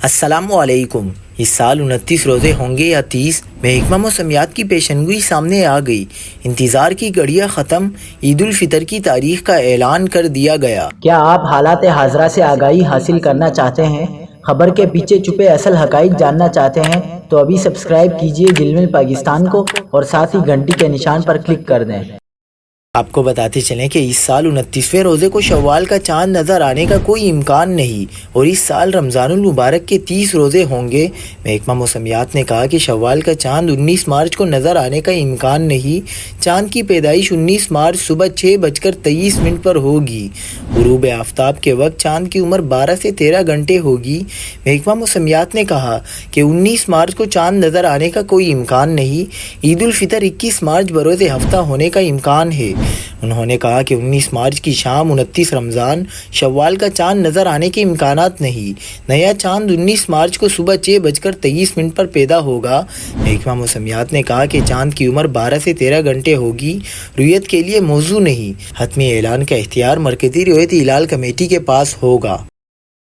السلام علیکم۔ اس سال 29 روزے ہوں گے یا 30؟ محکمہ موسمیات کی پیشنگوئی سامنے آ گئی۔ انتظار کی گھڑیاں ختم، عید الفطر کی تاریخ کا اعلان کر دیا گیا۔ کیا آپ حالات حاضرہ سے آگاہی حاصل کرنا چاہتے ہیں؟ خبر کے پیچھے چھپے اصل حقائق جاننا چاہتے ہیں تو ابھی سبسکرائب کیجئے جلمل پاکستان کو اور ساتھ ہی گھنٹی کے نشان پر کلک کر دیں۔ آپ کو بتاتے چلیں کہ اس سال 29ویں روزے کو شوال کا چاند نظر آنے کا کوئی امکان نہیں، اور اس سال رمضان المبارک کے 30 روزے ہوں گے۔ محکمہ موسمیات نے کہا کہ شوال کا چاند 19 مارچ کو نظر آنے کا امکان نہیں۔ چاند کی پیدائش 19 مارچ صبح 6:23 پر ہوگی۔ غروب آفتاب کے وقت چاند کی عمر 12 سے 13 گھنٹے ہوگی۔ محکمہ موسمیات نے کہا کہ 19 مارچ کو چاند نظر آنے کا کوئی امکان نہیں۔ عید الفطر 21 مارچ بروز ہفتہ ہونے کا امکان ہے۔ انہوں نے کہا کہ 19 مارچ کی شام 29 رمضان شوال کا چاند نظر آنے کے امکانات نہیں۔ نیا چاند 19 مارچ کو صبح 6:23 پر پیدا ہوگا۔ محکمہ موسمیات نے کہا کہ چاند کی عمر 12 سے 13 گھنٹے ہوگی۔ رؤیت کے لیے موزوں نہیں۔ حتمی اعلان کا اختیار مرکزی رؤیت ہلال کمیٹی کے پاس ہوگا۔